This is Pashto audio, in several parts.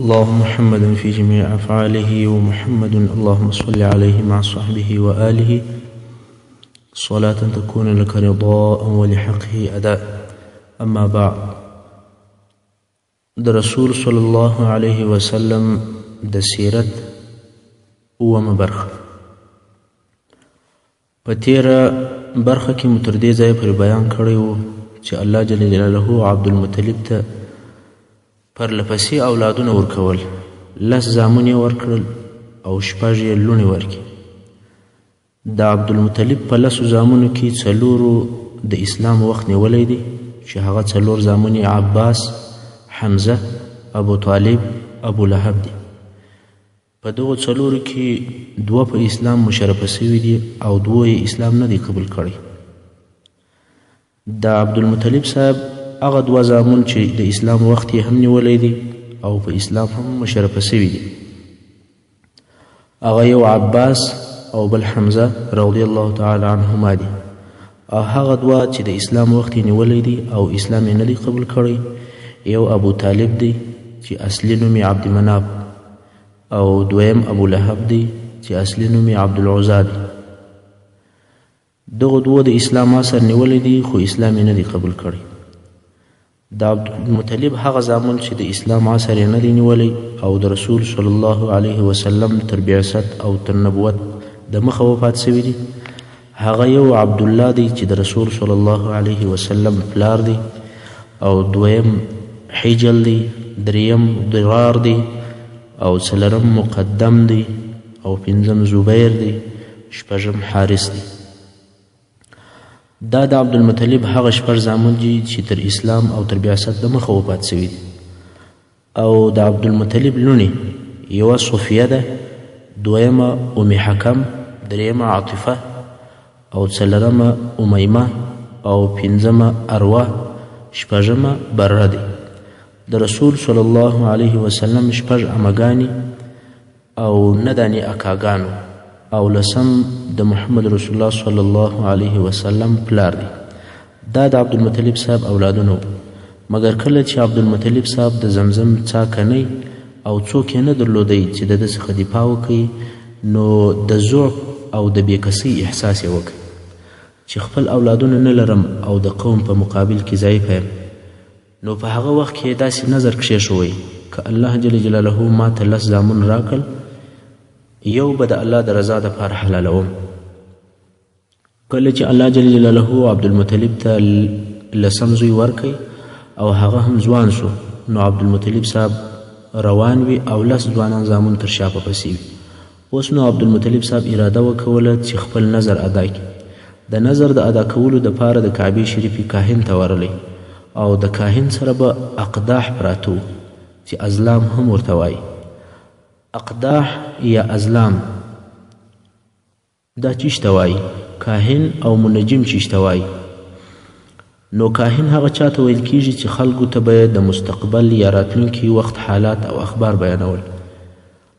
اللهم محمد في جميع أفعاله ومحمد اللهم صل عليه مع صحبه وآله صلاة تكون لك رضاء ولحقه أداء. أما بعد، د رسول صلی الله علیه وسلم د سیرت اومه برخه. په تیره برخه کې مو تر دې ځایه پورې بیان کړی و چې الله جل جلاله عبدالمطلب ته پرلپسې اولادونه ورکول، 10 زامن یې ورکړل او 6 یې لوڼې ورکړې. د عبدالمطلب په 10 زامنو کې 4 د اسلام وخت نیولی دی چې هغه 4 زامن یې عباس، حمزه، ابو طالب، ابو لهب دی. په دغو 4 کې 2 په اسلام مشرفه سوي دي او 2 یې اسلام نه دی قبول کړی. د عبدالمطلب صاحب هغه 2 زامن چې د اسلام وخت یې هم نیولی دی او په اسلام هم مشرفه سوي دي، هغه یو عباس او بل حمزه رضی الله تعالی عنهما دي. او هغه 2 چې د اسلام وخت یې نیولی دی او اسلام یې نه دی قبول کړی، یو ابو طالب دی چې اصلي نوم یې عبدمناف، او دویم ابو لهب دی چې اصلي نوم یې عبدالعزا دی. دغه 2 د اسلام اثر نیولی دی خو اسلام یې نه دی قبول کړی. د عبدالمطلب هغه زامن چې د اسلام اثر یې نه دی نیولی او د رسول صلی الله علیه وسلم تر بعثت او تر نبوت د مخه وفات سوي دي، هغه یو عبدالله دی چې د رسول صلی الله علیه وسلم پلار دی، او دویم حجل دی، دریم ضرار دی، او 4 مقدم دی، او 5 زبیر دی، 6 حارس دی. دا د عبدالمطلب هغه 6 زامن دي چې تر اسلام او تر بعثت د مخه وفات سوي دي. او د عبدالمطلب لونې یوه صفیه ده، دویمه ام حکم، دریمه عاطفه، او 4مه امیمه، او 5مه اروه، 6مه بره دی. د رسول صلی الله علیه وسلم 6 عمګانې او 9 دانې اکاګانو، او 10 د محمد رسول الله صلی الله علیه وسلم پلار دی. دا د عبدالمطلب صاحب اولادونه، مګر کله چې عبدالمطلب صاحب د زمزم څاکنی او څوک یې نه درلودی چې د ده څخه دفاع وکړي، نو د ضعف او د بېکسۍ احساس یې وکړ چې خپل اولادونه نه لرم او د قوم په مقابل کې ضعیفه یم. نو په هغه وخت کې داسې نظر کښېښوی که الله جل جلاله ما ته 10 زامن راکړل، یو به د الله د رضا دپاره حلالوم. کله چې الله جل جلاله عبدالمطلب ته 10 زوی ورکړی او هغه هم ځوان شو، نو عبدالمطلب صاحب روان وي او 10 ځوانان زامن تر شا په پسې وي. اوس نو عبدالمطلب صاحب اراده وکوله چې خپل نظر ادا کړي. د نظر د ادا کولو دپاره د کعبې شریفې کاهن ته ورلی، او د کاهن سره به اقداح پراته وو چې ازلام هم ورته وایي. اقداح یا ازلام دا چیشته وایي، کاهن او منجم چیشته وایي. نو کاهن هغه چاته ویل کیږي چې خلکو ته به د مستقبل یا راتلونکي وخت حالات او اخبار بیانول،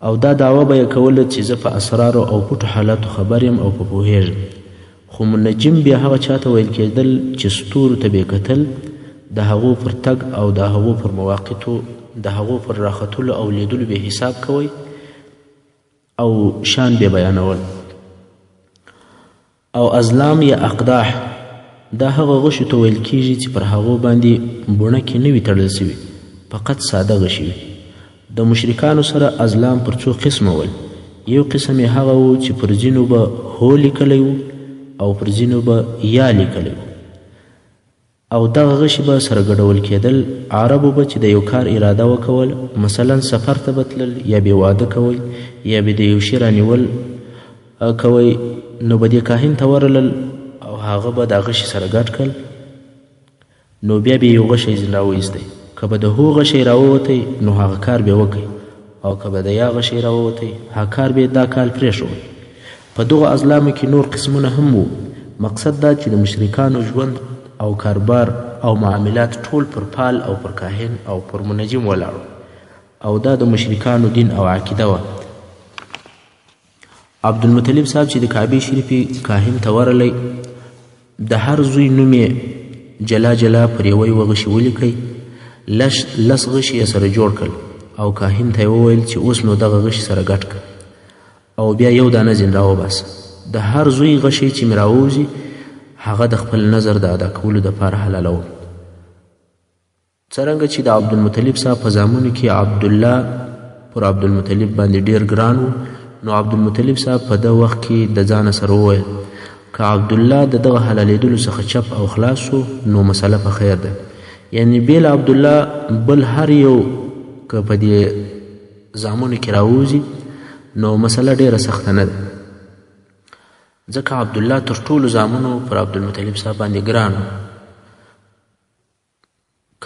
او دا دعوه به یې کوله چې زه په اسرارو او پټو حالاتو خبر یم او په پوهیږم. خو منجم بیا هغه چاته ویل کېدل چې ستورو ته به کتل، د هغو پر تګ او د هغو پر مواقعتو، د هغو پر راختلو او لیدلو به حساب کوئ او شان به بیانول. او ازلام یا اقداح دا هغه غشو ته ویل کیږي چې پر هغو باندې بڼکې نه وي تړل سوي، فقط ساده غشي وي. د مشرکانو سره ازلام پر 2 قسمه ول. یو قسم یې هغه و چې پر ځینو به هو لیکلی و او پر ځینو به یا لیکلی و، او دغه غشي به سره ګډول کېدل. عربو به چې د یو کار اراده وکول، مثلا سفر ته به تلل یا به واده کوئ یا به د یو شي رانیول کوئ، نو به دې کاهن ته ورلل او هغه به دا غشي سره ګډ کړل. نو بیا به یو غشی ځینې راوایستی، که به د هو غشی راووتی نو هغه کار به وکړي، او که به د یا غشی راووتی هغه کار به دا کال پرېښود. په دغو ازلامو کې نور قسمونه هم وو. مقصد دا چې د مشرکانو ژوند او کاربار او معاملات ټول پر پال او پر کاهن او پر منجم ولاړو، او دا د مشرکانو دین او عقیده وه. عبدالمطلب صاحب چې د کعبې شریفې کاهن ته ورلی، د هر زوی نوم یې جلا جلا پر یوه غشي ولیکئ، 10 غشي یې سره جوړ کړل او کاهن ته یې وویل چې اوس نو دغه غشي سره ګډ کړه او بیا یو دانه زین راوباسه. د هر زوی غشی چې مې راووځي هغه د خپل نظر د ادا کولو دپاره حلالوم. څرنګه چې د عبدالمطلب صاحب په زامنو کې عبدالله پر عبدالمطلب باندې ډیر ګران و، نو عبدالمطلب صاحب په ده وخت کې د ځانه سره وویل که عبدالله د دغه حلالېدلو څخه چپ او خلاص شو نو مسله په خیر ده. یعنی بیل عبدالله بل هر یو که په دې زامنو کې راووځي نو مسله ډیره سخته نه ده، ځکه عبدالله تر ټولو زامنو پر عبدالمطلب صاحب باندې ګران و.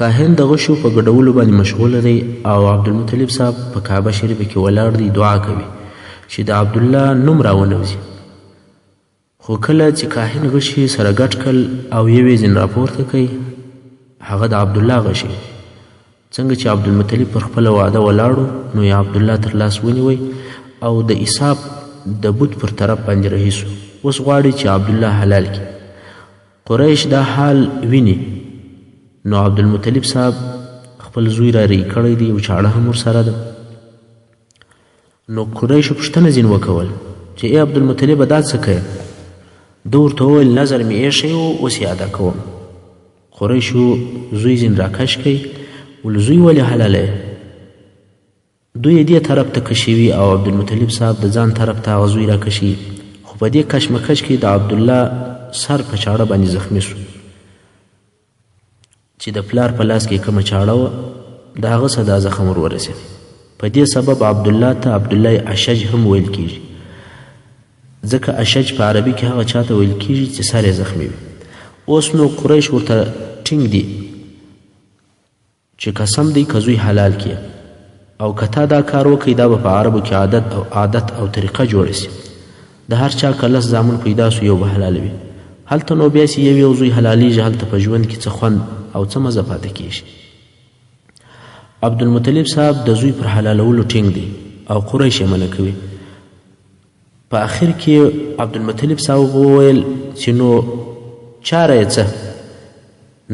کاهن د غشو په ګډولو باندې مشغوله دی او عبدالمطلب صاحب په کعبه شریفه کې ولاړ دی، دعا کوي چې د عبدالله نوم راونوځي. خو کله چې کاهن غشي سره ګډ کړل او یو ځین راپورته کوي هغه د عبدالله غشي. څنګه چې عبدالمطلب پر خپله وعده ولاړو نو یې عبدالله تر لاس ونیوی او د عیساب د بت پر طرف باندې رهي سو. اوس غواړي چې عبدالله حلال کړي. قریش دا حال ویني نو عبدالمطلب صاحب خپل زوی را رهي کړی دی او چاړه هم ورسره ده. نو قریشو پوښتنه ځین وکول چې ای عبدالمطلبه دا څه کوې؟ ده ورته وویل نظر مې ایښی و اوس یې ادا کوم. قریشو زوی ځین راکش کوي ول زوی ولې حلاله؟ دوی دې طرف ته کشوي او عبدالمطلب صاحب د ځان طرف ته هغه زوی راکشي. خو په دې کشمکش کې د عبدالله سر په چاړه باندې زخمي شو چې د پلار په لاس کې کومه چاړه وه د هغه څه دا زخم ور ورسېد. په دې سبب عبدالله ته عبدالله اشج هم ویل کیږي، ځکه اشج په عربي کې هغه چاته ویل کیږي چې سر یې زخمي وي. اوس نو قریش ورته ټینګ دي چې قسم دی که زوی حلال کړي او که تا دا کار وکړي دا به په عربو کې عادت او طریقه جوړه سي. د هر چا که لس زامن پیدا سو یو به حلالوي. هلته نو بیا چې یو زوی حلالیږي هلته په ژوند کې څه خوند او څه مزه پاتې کیږي. عبدالمطلب صاحب د زوی پر حلالولو ټینګ دی او قریش یې منع کوي. په آخر کې عبدالمطلب صاحب وویل چې نو چاره یې څه؟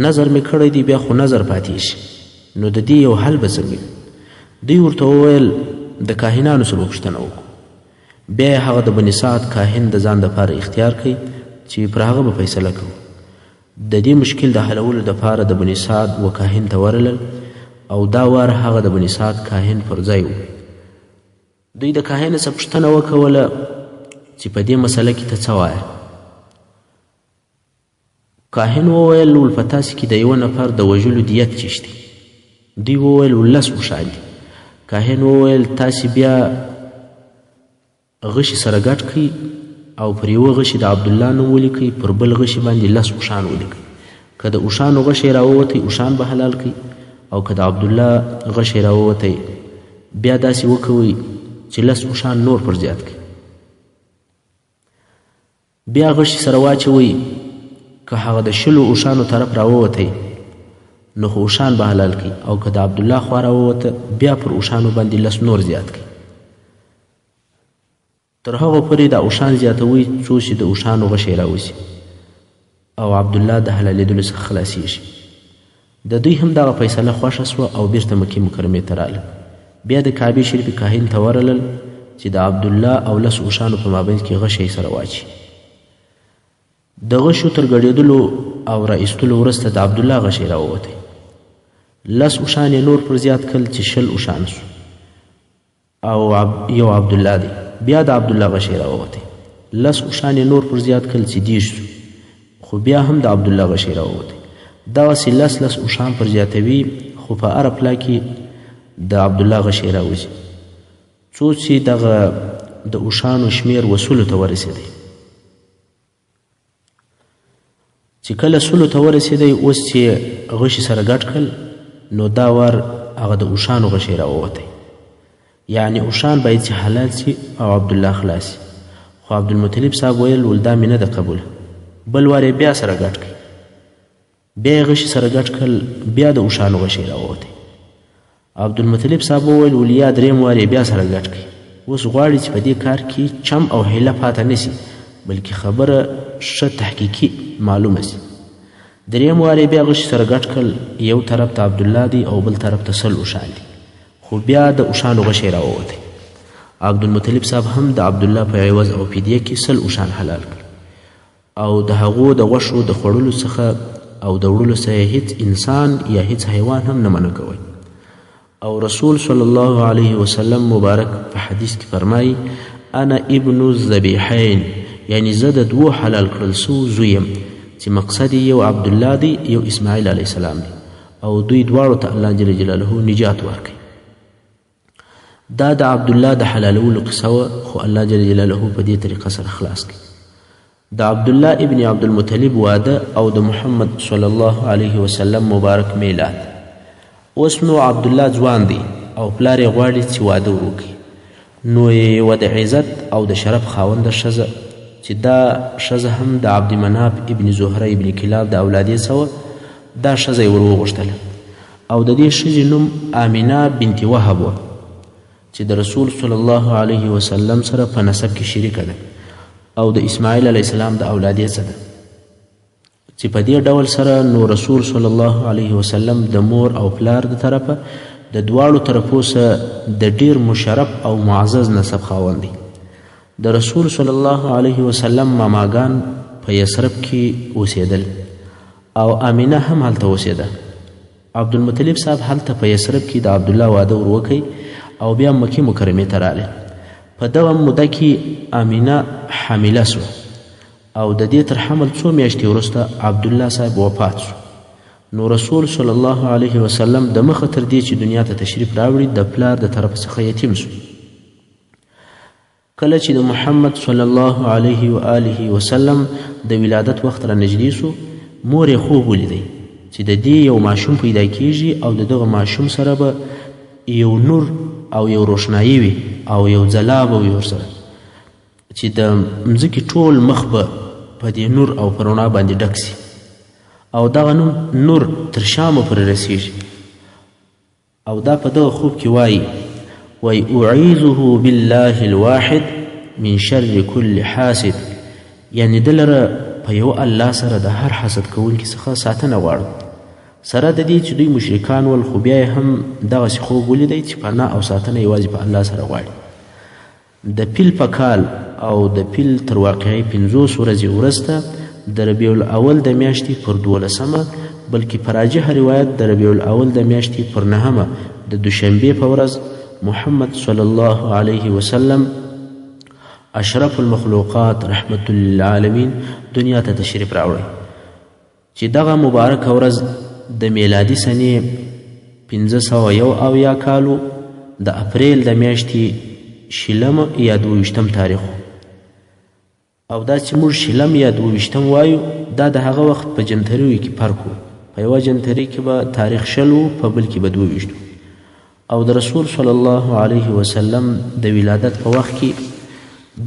نظر مې کړی دی بیا خو نظر پاتې شي، نو د دې یو حل به څنګه؟ دوی ورته وویل د کاهنانو سره پوښتنه وکړو. بیا یې هغه د بني سعد کاهن د ځان دپاره اختیار کړي چې پر هغه به فیصله کوو. د دې مشکل د حلولو دپاره د بني سعد و کاهن ته ورلل او دا وار هغه د بني سعد کاهن پر ځای و. دوی د کاهن څخه پوښتنه وکوله چې په دې مسله کې ته څه وایې؟ کاهن وویل ول په تاسې کې د یوه نفر د وژلو دیت چیش دی؟ دوی وویل ولس اوښان دي. کاهن وویل تاسې بیا غشي سره ګډ کړئ او پر یوه غشي د عبدالله نوم ولیکئ، پر بل غشي باندې لس اوښان ولیکئ. که د اوښانو غشی راووتی اوښان به حلال کړئ او که د عبدالله غشی راووتی بیا داسې وکوئ چې لس اوښان نور پر زیات کړئ. بیا غشي سره واچوئ، که هغه د شلو اوښانو طرف راووتی نو خو اوښان به حلال کړي او که د عبدالله خوا راووته بیا پر اوښانو باندې لس نور زیات کړي. تر هغو پورې د اوښان زیاتوي څو چې د اوښانو غشی راوځي او عبدالله د حلالېدلو څخه خلاصیږي. د دوی هم دغه فیصله خوښه سوه او بیرته مکې مکرمې ته رالل. بیا د کعبې شریفې کاهن ته ورلل چې د عبدالله او لس اوښانو په مابین کې غشی سره واچي. د غشو تر ګډېدلو او را ایستلو وروسته د عبدالله غشی راووتی. لس اوښان یې نور پر زیات کړل چې شل اوښان سو او یو عبدالله دی. بیا د عبدالله غشی راووتی. لس اوښان یې نور پر زیات کړل چې دیش سو خو بیا هم د عبدالله غشی راووتی. دغسې لس اوښان پر زیاتوي خو په هره پله کې د عبدالله غشی راوځي څو چې دغه د اوښانو شمیر وسلو ته ورسېدی. چې کله سلو ته ورسېدی اوس چې غشي سره ګډ کړل نو دا وار هغه د اوښانو غشی راووتی. یعنی اوښان باید چې حلال سي او عبدالله خلاص سي. خو عبدالمطلب صاحب ویل ول دا مې نه ده قبوله، بل وار یې بیا سره ګډ کړي. بیا یې غشي سره ګډ کړل بیا د اوښانو غشی راووتی. عبدالمطلب صاحب وویل ول یا درېیم وار یې بیا سره ګډ کړي. اوس غواړي چې په دې کار کې چم او حیله پاته نه سي بلکې خبره ښه تحقیقي معلومه سي. درېیم وار یې بیا غشي سره ګډ کړل، یو طرف ته عبدالله دی او بل طرف ته سل اوښان دي. خو بیا د اوښانو غشی راووتی. عبدالمطلب صاحب هم د عبدالله په عوض او فدیه کې 100 اوښان حلال کړل او د هغو د غوښو د خوړلو څخه او د وړلو څخه هیڅ انسان یا هیڅ حیوان هم نه منع کوي. او رسول صلی الله علیه وسلم مبارک په حدیث کې فرمایي انا ابن الذبیحین، یعنی زه د 2 حلال کړل سو زوی یم چې مقصد یو عبدالله دی یو اسماعیل علیه السلام دی او دوی دواړو ته الله جل جلاله نجات ورکوي. دا د عبدالله د حلالولو قصه وه، خو الله جل جلاله په دې طریقه سره خلاص کړي. د عبدالله ابن عبدالمطلب واده او د محمد صلی الله علیه وسلم مبارک میلاد. اوس نو عبدالله ځوان دی او پلار یې غواړي چې واده وکړي، نو یوه د عزت او د شرف خاونده ښځه چې دا ښځه هم د عبدمناف ابن زهره ابن کلاب د اولادې څخه وه، دا ښځه یې ور وغوښتله او د دې ښځې نوم آمینه بنت وهب وه چې د رسول صلی الله علیه وسلم سره په نسب کې شریکه ده او د اسماعیل علیه السلام د اولادې څخه ده، چې په دې ډول سره نو رسول صلی الله علیه وسلم د مور او پلار د طرفه د دواړو طرفو څخه د ډیر مشرف او معزز نسب خاوند دی. د رسول صلی الله علیه وسلم ماماګان په یثرب کې اوسېدل او امینه هم هلته اوسېده. عبدالمطلب صاحب هلته په یثرب کې د عبدالله واده ور وکړ او بیا مکې مکرمې ته راغلی. په دغه موده کې امینه حامله سوه او د دې تر حمل 2 میاشتې وروسته عبدالله صاحب وفات شو. نو رسول صلی الله علیه وسلم د مخه تر دې چې دنیا ته تشریف راوړي د پلار د طرف څخه یتیم شو. کله چې د محمد صلی الله علیه و آله وسلم د ولادت وخت را نږدې سو، مور یې خوب ولیدی چې د دې یو ماشوم پیدا کیږي او د دغه ماشوم سره به یو نور او یو روښنایي وي او یو ځلا به وي ورسره، چې د مځکې ټول مخ به په دې نور او په رڼا باندې ډک سي او دغه نور تر شامه پورې رسیږي. او دا په دغه خوب کې وایي اعیذه بالله الواحد من شر كل حاسد، یعنی د لره په یو الله سره د هر حسد کوونکي څخه ساتنه غواړم. سره د دې چې دوی مشرکان ول، خو بیا هم دغسې خوب ولیدی چې پناه او ساتنه یوازې په الله سره غواړي. د پیل په کال او د پیل تر واقعي 50 ورځې وروسته د ربیع الاول د میاشتې پر 12مه، بلکې په راجحه روایت د ربیع الاول د میاشتې پر 9مه د دوشنبې په ورځ محمد صلی الله علیه وسلم اشرف المخلوقات رحمت للعالمین دنیا ته تشریف راوړی، چې دغه مبارکه ورځ د میلادي سنې 571 کالو د اپریل د میاشتې شلم یا 22 تاریخ. او دا چې موږ شلم یا 22 وایو، دا د هغه وخت په جنتریو کې فرق و. په یوه جنتري کې به تاریخ 60 و، په بل کې به 22. او د رسول صلی الله علیه وسلم د ولادت په وخت کې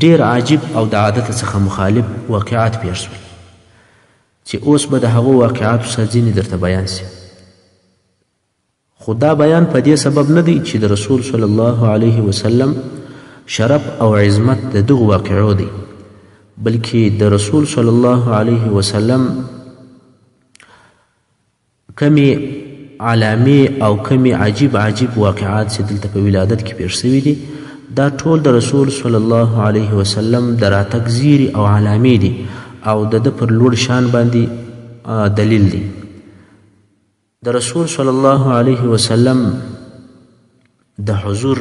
ډیر عجیب او د عادت څخه مخالف واقعات پیښ شول، چې اوس به د هغو واقعاتو څخه ځینې درته بیان سي. خو دا بیان په دې سبب نه دی چې د رسول صلی الله علیه وسلم شرف او عظمت د دغو واقعو دی، بلکې د رسول صلی الله علیه وسلم کمی علامې او کمی عجیب واقعات چې دلته په ولادت کې پیښ شوي دي، دا ټول د رسول صلی الله علیه وسلم د راتګ زیری او علامې دي او د ده پر لوړ شان باندې دلیل دی. د رسول صلی الله علیه وسلم د حضور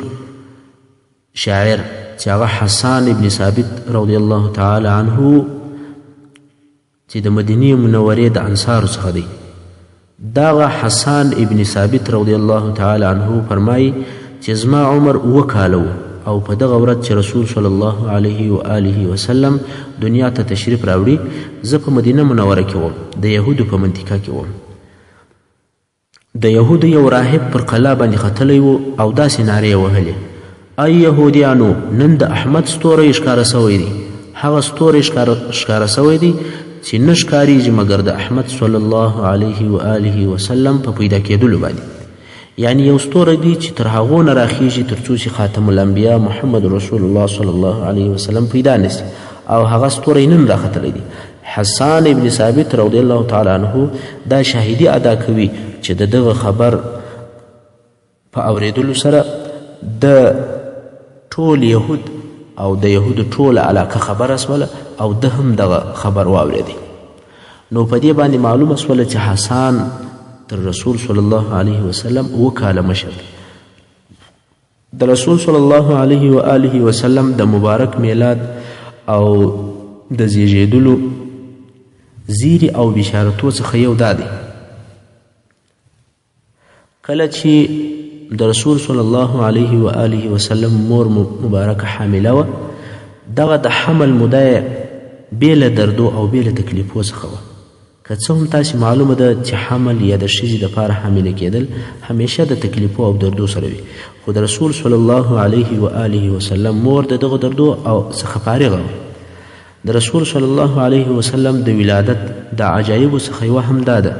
شاعر چې هغه حسان ابن ثابت رضی الله تعالی عنه چې د مدینې منورې د انصارو څخه دی، دغه حسان ابن ثابت رضی الله تعالی عنه فرمایي چې زما عمر 7 کاله او په دغه ورځ چې رسول صلی الله علیه و آله وسلم دنیا ته تشریف راوړي، زه په مدینه منوره کې وم، د یهودو په منطقه کې وم. د یهودو یو راهب پر قلا باندې ختلی و او داسې نارې یې وهلې: ای یهودیانو، نن د احمد ستوری ښکاره سوی دی، هغه ستوری ښکاره سوی دی چې نه ښکارېږي مګر د احمد صلی الله علیه و آله وسلم په پیدا کېدلو باندې. یعنی یو ستوری دی چې تر هغو نه راخیږي تر څو چې خاتم الانبیا محمد رسول الله صلی الله علیه وسلم پیدا نسی، او هغه ستوری نن راختلی دی. حسان ابن ثابت رضی الله تعالی عنه دا شاهدی ادا کوي چې د دغه خبر په اورېدلو سره د ټول یهود او د یهودو ټوله علاقه خبره سوله او ده هم دغه خبر واورېدی. نو په دې باندې معلومه سوله چې حسان تر رسول صلی الله علیه وسلم 7 کاله مشر دی. د رسول صلی الله علیه و آله وسلم د مبارک میلاد او د زیږېدلو زیری او بشارتو څخه یو دا دی. کله چې د رسول صلی الله علیه و آله وسلم مور مبارکه حامله وه، دغه د حمل موده بې له دردو او بې له تکلیفو څخه وه. که څه هم تاسې معلومه ده چې حمل یا د ښځې دپاره حامله کېدل همیشه د تکلیفو او دردو سره وي، خو د رسول صلی الله علیه و آله وسلم مور د دغه دردو او څخه فارغه وه. د رسول صلی الله علیه وسلم د ولادت د عجایبو څخه یوه هم دا ده،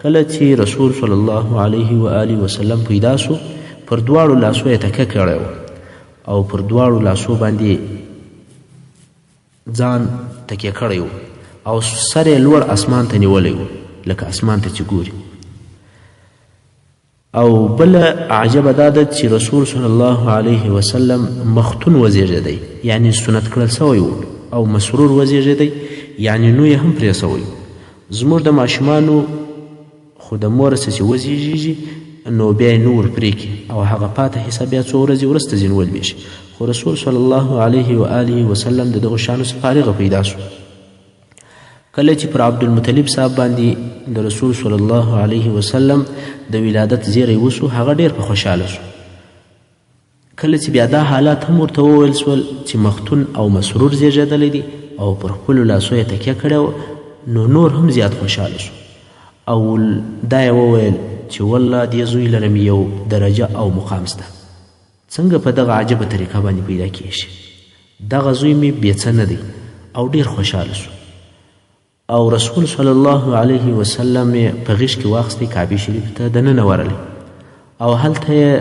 کله چې رسول صلی الله علیه و آله وسلم پیدا سو، پر دواړو لاسو یې تکه کړی و او پر دواړو لاسو باندې ځان تکیه کړی و او سر یې لوړ اسمان ته نیولی و لکه اسمان ته چې ګوري. او بله عجبه دا ده چې رسول صلی الله علیه وسلم مختون وزیږېدی، یعنی سنت کړل سوی و، او مسرور وزیږېدی، یعنی نو یې هم پرې سوی. زموږ د ماشومانو خو د مور څه چې وزیږېږي نو بیا یې نور پرېږي او هغه پاته حصه بیا څو ورځې وروسته ځینې ولویشي، خو رسول صلی الله علیه و آله وسلم د دغو شیانو څخه فارغه پیدا سو. کله چې پر عبدالمطلب صاحب باندې د رسول صلی الله علیه وسلم د ولادت زیری وسو، هغه ډیر په خوشحاله سو. کله چې بیا دا حالات هم ورته وویل سول چې مختون او مسرور زیږېدلی دی او پر خپلو لاسو یې تکیه کړی، نو نور هم زیات خوشحاله سو او دا یې وویل چې والله دې زوی لرم یو درجه او مقام سته، څنګه په دغه عجبه طریقه باندې پیدا کیږي؟ دغه زوی مې بې څه نه دی او ډیر خوشحاله سو. او رسول صلی الله علیه وسلم یې په غیږ کې واخیستی، کعبې شریف ته دننه ورلی او هلته یې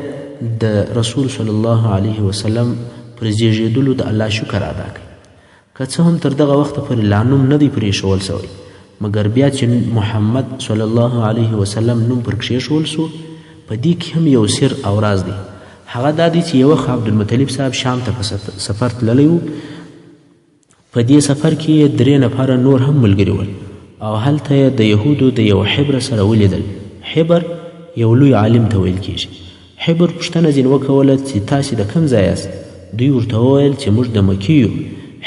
د رسول صلی الله علیه وسلم پر زیږېدلو د الله شکر ادا کړي. که څه هم تر دغه وخته پورې لا نوم نه دی پرېښول سوی، مګر بیا چې محمد صلی الله علیه وسلم نوم پر کښېښول سو، په دې کې هم یو سر او راز دی. هغه دا دی چې یو وخت عبدالمطلب صاحب شام ته په سفر تللی و. په دې سفر کې یې 3 نفره نور هم ملګري ول او هلته یې د یهودو د یو حبر سره ولیدل. حبر یو لوی عالم ته ویل کیږي. حبر پوښتنه ځینې وکوله چې تاسې د کوم ځای یاست؟ دوی ورته وویل چې موږ د مکې یو.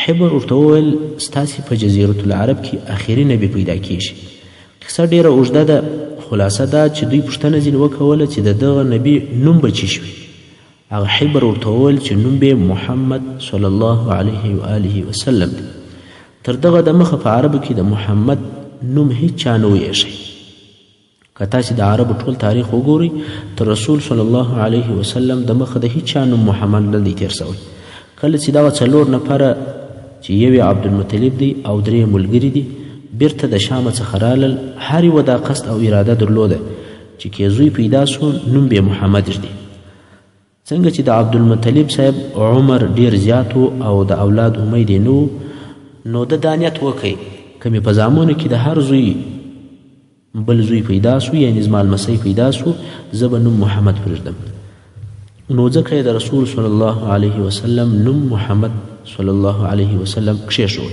حبر ورته وویل ستاسې په جزیرة العرب کې آخري نبي پیدا کیږي. قصه ډیره اوږده ده، خلاصه دا چې دوی پوښتنه ځینې وکوله چې د دغه نبي نوم به چی شوي؟ هغه حبر ورته وویل چې نوم به محمد صلی الله علیه و آله وسلم دی. تر دغه د مخه په عربو کې د محمد نوم هیڅ چا نه ویښی. که تاسې د عربو ټول تاریخ وګورئ، تر رسول صلی الله علیه وسلم د مخه د هیڅ چا نوم محمد نه دی تیر سوی. کله چې دغه 4 نفره چې یو عبدالمطلب دی او 3 ملګري دي بیرته د شامه څخه رالل، هر یوه دا قصد او اراده درلوده چې که زوی پیدا سو نوم به محمد ږدي. څنګه چې د عبدالمطلب صاحب عمر ډیر زیات او د اولاد امید یې نه، نو د دا نیت وکړي که مې په زامنو کې د هر زوی بل زوی پیدا سو، یعنې زما لمسی پیدا سو، زه به نوم محمد پرېږدم. نو ځکه یې د رسول صلی الله علیه وسلم نوم محمد صلی الله علیه وسلم کښېښود.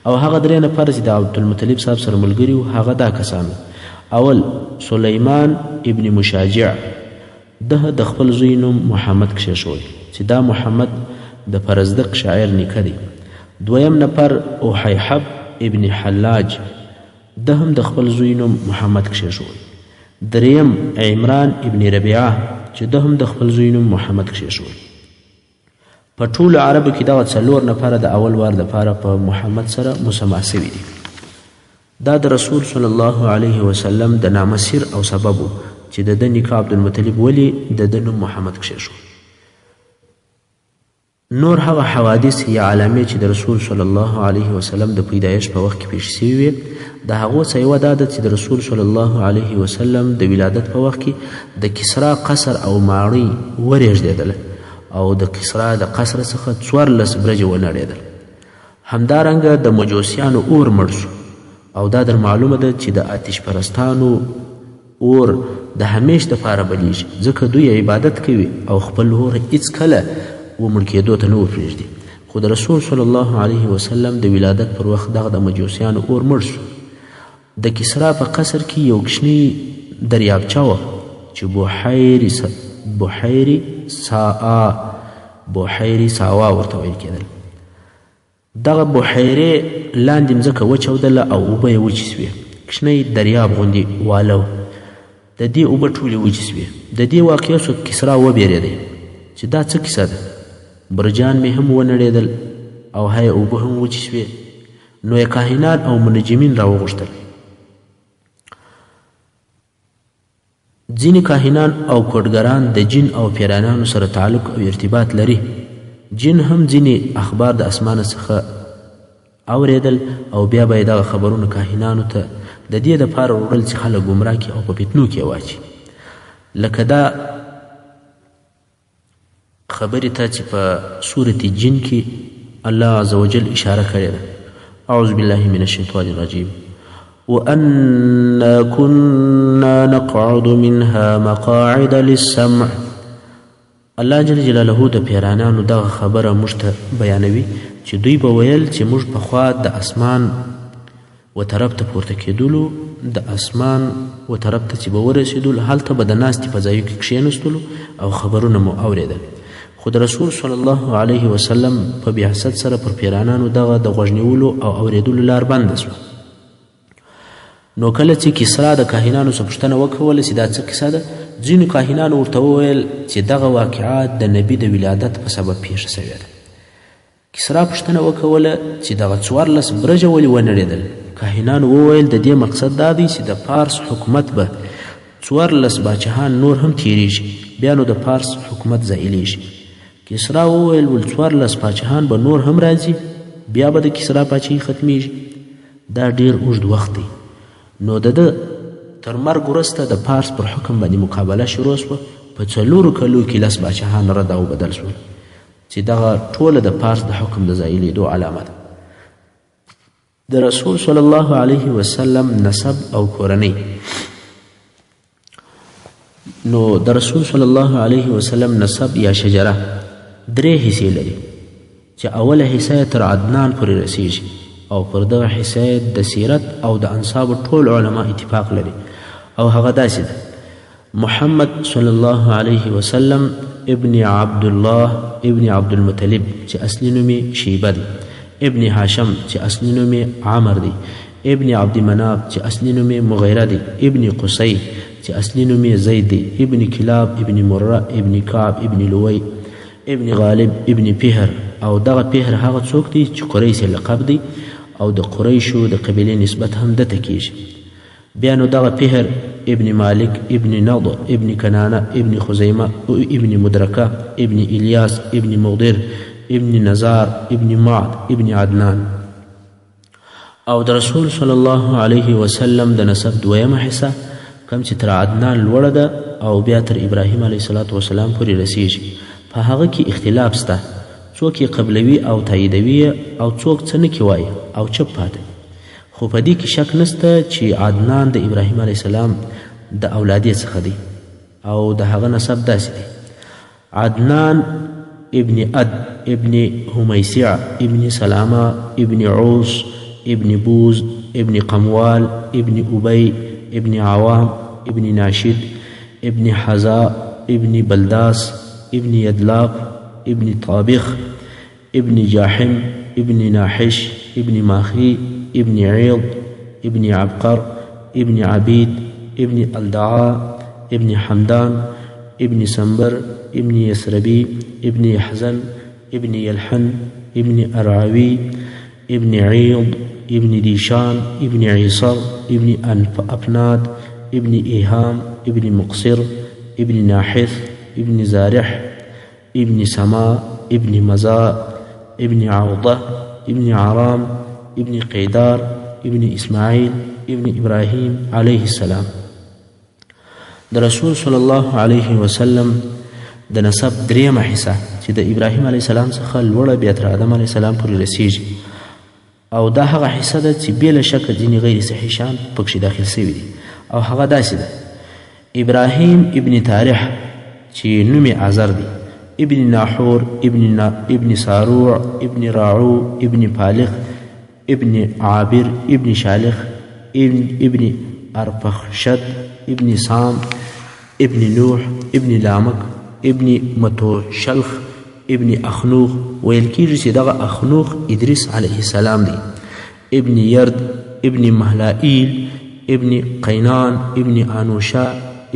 او هغه 3 نفر چې د عبدالمطلب صاحب سره ملګري وو، هغه دا کسان: اول سلیمان ابن مشاجع، ده د خپل زوی نوم محمد کښېښود چې دا محمد د پرزدق شاعر نیکه دی. 2م نفر احیحب ابن حلاج، ده هم د خپل زوی نوم محمد کښېښود. 3م عمران ابن ربیعه چې ده هم د خپل زوی نوم محمد کښېښود. په ټولو عربو کې دغه 4 نفره د اول وار دپاره په محمد سره مسما سوي دي. دا د رسول صلی الله علیه وسلم د نامسیر او سبب و چې د ده نیکه عبدالمطلب ولي د ده نوم محمد کښېښود. نور هغه حوادث یا علامې چې د رسول صلی الله علیه وسلم د پیدایش په وخت کې پیښ سوي وې، د هغو څه یوه دا ده چې د رسول صلی الله علیه وسلم د ولادت په وخت کې د کسرا قصر او ماڼۍ ورېږدېدله او د کسرا د قصر څخه 14 برجې ونړېدل. همدارنګه د مجوسیانو اور مړ سو او دا در معلومه ده چې د آتش پرستانو اور د همیش دپاره بلیږي، ځکه دوی عبادت کوي او خپل ورور هیڅکله ومړ کېدو ته نه ورپرېږدي. خو د رسول صلی الله علیه وسلم د ولادت پر وخت دغه د مجوسیانو اور مړ شو. د کسرا په قصر کې یو کوچنی دریابچه وه چې بحیرې ساوا ورته ویل کېدل. دغه بحیرې لاندې مځکه وچاودله او اوبه یې وچې سوې. کوچنی دریاب غوندې واله و، د دې اوبه ټولې وچې سوې. د دې واقعې څخه کسرا وبېرېدی چې دا څه کیسه ده، برجان مې هم ونړېدل او هی اوبه هم وچې سوې. نو یې کاهنان او منجمین راوغوښتل. ځینې کاهنان او کوډګران د جن او پیرانانو سره تعلق او ارتباط لري. جن هم ځینې اخبار د اسمانه څخه اوریدل او بیا به یې دغه خبرونه کاهنانو ته د دې دپاره وړل چې خلک ګمراه کړي او په فتنو کې واچي. لکه دا خبرې ته چې په سورة جن کې الله عز وجل اشاره کړې ده. اعوذ بالله من الشیطان الرجیم. وَأَنَّا كُنَّا نَقْعُدُ مِنْهَا مَقَاعِدَ لِلسَّمْعِ. الله جل جلاله د پیرانانو دغه خبره موږ ته بیانوي چې دوی به ویل چې موږ پخوا د اسمان و طرف ته پورته کېدلو، د اسمان و طرف ته چې به ورسېدلو هلته به د ناستې په ځایو کې کښېنستلو او خبرونه مو اورېدل. خو د رسول صلی الله علیه وسلم په بعثت سره پر پیرانانو دغه د غوږ نیولو او اورېدلو لار بنده سوه. نو کله چې کسرا د کاهنانو څخه پوښتنه وکوله چې دا څه کیسه ده، ځینو کاهنانو ورته وویل چې دغه واقعات د نبي د ولادت په سبب پیښه سوې ده. کسرا پوښتنه وکوله چې دغه 14 برجه ولې ونړېدل. کاهنانو وویل د دې مقصد دا دی چې د پارس حکومت به 14 باچهان نور هم تیریږي، بیا نو د پارس حکومت زایلیږي. کسرا وویل ول 14 باچهان به نور هم راځي، بیا به د کسرا پاچهي ختمیږي. دا ډیر اوږد وخت دی. نو د ده تر مرګ وروسته د پارس پر حکم باندې مقابله شروع شوه. په 4 کلو کې 10 باچهان رد او بدل شول چې دغه ټوله د پارس د حکم د ځایلیدو علامه ده. د رسول صلی الله علیه وسلم نسب او کورنۍ. نو د رسول صلی الله علیه وسلم نسب یا شجره 3 حصې لري چې اوله حصه تر عدنان پورې رسیږي او پر دغه حصه د سیرت او د انصاب ټول علما اتفاق لري او هغه داسې ده: محمد صلی الله علیه وسلم ابن عبد الله ابن عبد المطلب چې اصلي نوم یې شیبه دی، ابن هاشم چې اصلي نوم یې عامر دی، ابن عبد مناف چې اصلي نوم یې مغیره دی، ابن قصی چې اصلي نوم یې زید دی، ابن کلاب ابن مره ابن کعب ابن لوی ابن غالب ابن فهر. او دغه فهر هغه څوک دی چې قریش لقب دی او د قریشو د قبیلې نسبت هم دته کیږي. بیا نو دغه فهر ابن مالک ابن نضر ابن کنانه ابن خزیمه ابن مدرکه ابن الیاس ابن مغدر ابن نزار ابن معد ابن عدنان. او د رسول صلی الله علیه وسلم د نسب دویمه حصه کم چې تر عدنان لوړه ده او بیا تر ابراهیم علیه السلام پورې رسیږي. په هغه کې اختلاف شته، څوک یې قبلوي او تاییدوي او څوک څه نه کوي او چپ پاتې. خو په دې کې شک نشته چې عدنان د ابراهیم علیه السلام د اولادې څخه دی او د هغه نسب داسې دی: عدنان ابن اد ابن همیسع ابن سلامه ابن عوس ابن بوز ابن قموال ابن ابی ابن عوام ابن ناشد ابن حزاء ابن بلداس ابن يدلاق ابن طابخ ابن جاحم ابن ناحش ابن ماخي ابن عيض ابن عبقر ابن عبيد ابن الدعاء ابن حمدان ابن سنبر ابن يسربي ابن يحزن ابن يلحن ابن أرعوي ابن عيض ابن ديشان ابن عيصر ابن أفناد ابن إيهام ابن مقصر ابن ناحث ابن زارح ابن سماء ابن مزاء ابن عوضة ابن عرام ابن قيدار ابن إسماعيل ابن إبراهيم عليه السلام. د رسول صلی الله علیه وسلم د نسب دریمه حصه چې د ابراهیم علیه السلام څخه لوړه بیا تر آدم علیه السلام پورې رسیږي او دا هغه حصه ده چې بې له شکه ځینې غیر صحیح شیان پکښې داخل سوي دي او هغه داسې ده: ابراهیم ابن تاریح چې نوم یې عزر دی، ابن ناحور ابن ساروع ابن راعو ابن پالخ ابن عابر ابن شالخ ابن ارپخشد ابن سام ابن نوح ابن لامک ابن متوشلخ ابن اخنوخ ویل کیږي چې دغه اخنوخ ادریس علیه السلام دی، ابن یرد ابن مهلائیل ابن قینان ابن آنوشا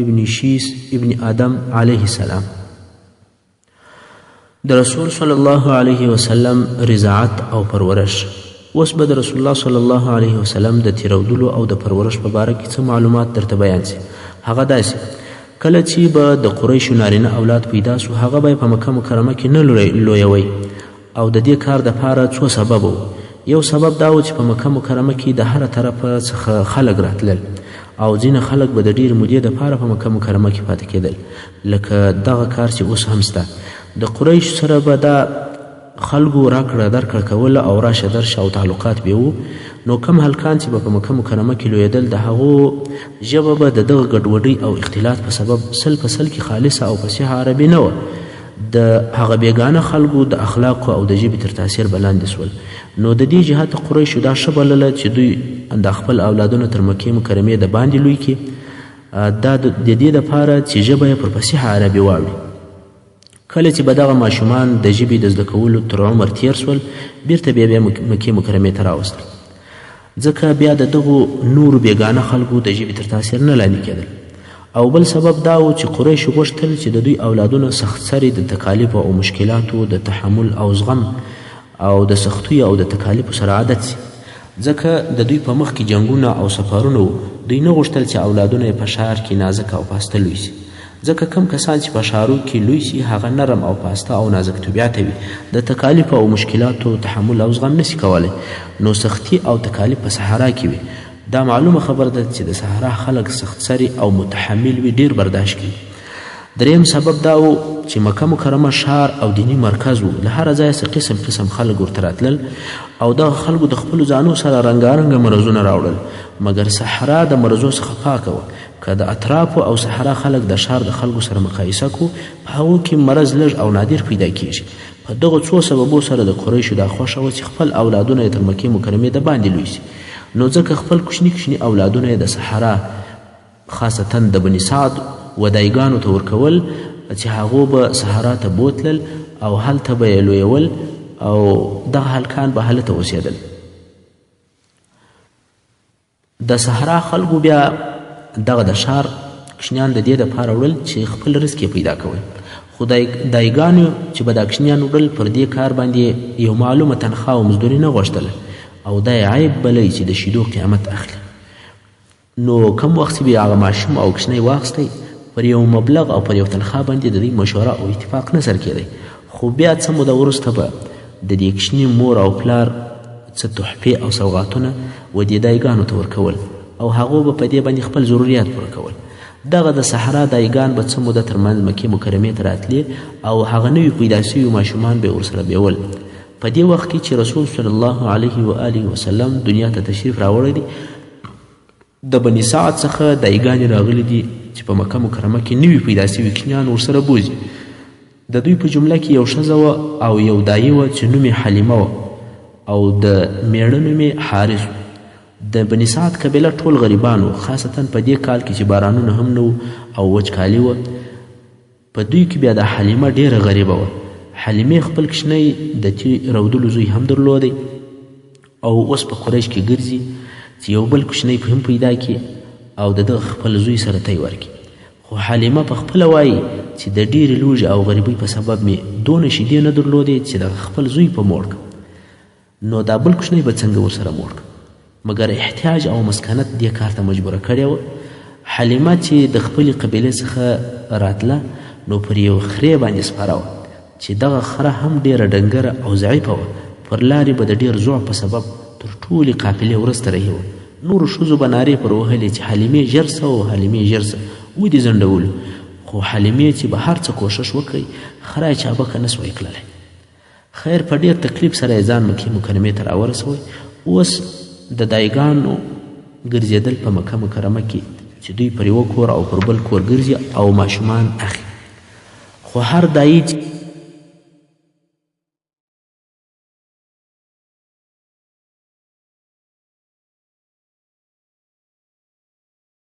ابن شیس ابن آدم علیه السلام. د رسول صلی الله علیه وسلم رضاعت او پرورش. اوس به د رسول الله صلی الله علیه وسلم د تیرودلو او د پرورش په باره کې څه معلومات درته بیان سي. هغه داسې کله چې به د قریشو نارینه اولاد پیدا سو، هغه به په مکه مکرمه کې نه لویوي او د دې کار دپاره څو سبب و. یو سبب دا و چې په مکه مکرمه کې د هره طرفه څخه خلک راتلل او ځینې خلک به د ډېرې مودې دپاره په مکه مکرمه کې پاتې کېدل، لکه دغه کار چې اوس هم شته. د قریشو سره به دا خلکو راکړه درکړه کوله او راشه درشه او تعلقات به وو. نو کم هلکان چې به په مکه مکرمه کې لویدل، د هغو ژبه به د دغه ګډوډۍ او اختلاط په سبب سل په سل کې خالصه او فصیحه عربي نه وه. د هغه بیګانه خلکو د اخلاقو او د ژبې تر تاثیر به لاندې سول. نو د دې جهت قریشو دا ښه بلله چې دوی د خپل اولادونه تر مکې مکرمې د باندې لوی کړي، دا د دې دپاره چې ژبه یې پر فصیحه عربي واوړي. کله چې به دغه ماشومان د ژبې د زده کولو تر عمر تیر سول، بیرته بیا مکې مکرمې ته راوستل، ځکه بیا د دغو نورو بیګانه خلکو د ژبې تر تاثیر نه لاندې کېدل. او بل سبب دا و چې قریشو غوښتل چې د دوی اولادونه سخت سري د تکالیفو او مشکلاتو د تحمل او زغم او د سختیو او د تکالیفو سره عادت سي، ځکه د دوی په مخ کې جنګونه او سفرونه و. دوی نه غوښتل چې اولادونه یې په ښار کې نازک او پاسته لوی سي، ځکه کم کسان چې په ښارو کې لوی سي هغه نرم او پاسته او نازک طبیعته وي، د تکالیفو او مشکلاتو تحمل او زغم نسي کولی. نو سختي او تکالیف په صحرا کې وي. دا معلومه خبر ده چې د صحرا خلک سخت سري او متحمل وي، ډیر برداشت کوي. دریم سبب دا و چې مکه مکرمه ښار او دینی مرکز و، له هره ځایه څه قسم قسم خلک ورته راتلل او دغه خلکو د خپلو ځانو سره رنګارنګه مرضونه راوړل، مګر صحرا د مرضو څخه پاکه وه. که د اطرافو او صحرا خلک د ښار د خلکو سره مقایسه کو، په هغو کې مرض لږ او نادر پیدا کیږي. په دغو څو سببو سره د قریشو دا خوښه وه چې خپل اولادونه یې تر مکې مکرمې د باندې لوی سي. نو ځکه خپل کوچني کوچني اولادونه یې د صحرا خاصتا د بني سعد ودایګانو ته ورکول چې هغو به صحرا ته بوتلل او هلته به یې لویول او دغه هلکان به هلته اوسېدل. د صحرا خلکو بیا دغه د ښار کوچنیان د دې دپاره وړل چې خپل رزق یې پیدا کول، خو دایګانو چې به دا کوچنیان وړل پر دې کار باندې یو معلومه تنخوا او مزدوري نه غوښتله او دا یې عیب بلی چې د شیدو قیامت اخلي. نو کم وخت چې به هغه ماشوم او کوچنی واخیستی، پر یو مبلغ او پر یو تنخوا باندې د دوی مشوره او اتفاق نه سر کېدی، خو بیا څه موده وروسته به د دې کوچني مور او پلار څه تحفې او سوغاتونه و دې دایګانو ته ورکول او هغو به په دې باندې خپل ضروریات پوره کول. دغه د صحرا دایګان به څه موده ترمنځ مکې مکرمې ته راتلې او هغه نوي پیدا سوي ماشومان به یې ورسره بیول. په دې وخت کې چې رسول صلی الله علیه و آله وسلم دنیا ته تشریف راوړی دی، د بني سعد څخه دایګانې راغلي دي چې په مکه مکرمه کې نوي پیدا سوي کوچنیان ورسره بوځي. د دوی په جمله کې یو ښځه وه او یو دایي وه چې نوم یې حلیمه وه او د میړه نوم یې حارث و. د بني سعد قبیله ټول غریبان وو، خاصتا په دې کال کې چې بارانونه هم نه او وچکالي وه. په دوی کې بیا د حلیمه ډیره غریبه وه. حلیمې خپل کوچنی د تیرودلو زوی هم درلودی او اوس په قریش کې ګرځي چې یو بل کوچنی په هم پیدا کړي او د دغه خپل زوی سره تی ورکړي. خو حلیمه په خپله وایي چې د ډېرې لوږې او غریبۍ په سبب مې دونه شیدې نه درلودې چې د خپل زوی په موړ کړم، نو دا بل کوچنی به څنګه ورسره موړ کړم. مګر احتیاج او مسکنت دې کار ته مجبوره کړې وه. حلیمه چې د خپلې قبیلې څخه راتله نو پر یو خرې باندې سپاره وه چې دغه خره هم ډیره ډنګره او ضعیفه وه. پر لارې به د ډیر ضعف په سبب تر ټولې قافلې وروسته رهي وه. نورو ښځو به نارې پر وهلې چې حلیمې ژر څه او حلیمې ژر څه ودې ځنډولو، خو حلیمې چې به هر څه کوښښ وکړي خره یې چابکه نه سوی کړلی. خیر په ډیر تکلیف سره یې ځان مکې مکرمې ته راورسوی. اوس د دایګانو ګرځېدل په مکه مکرمه کې چې دوی پر یوه کور او پر بل کور ګرځي او ماشومان اخلي. خو هر دایي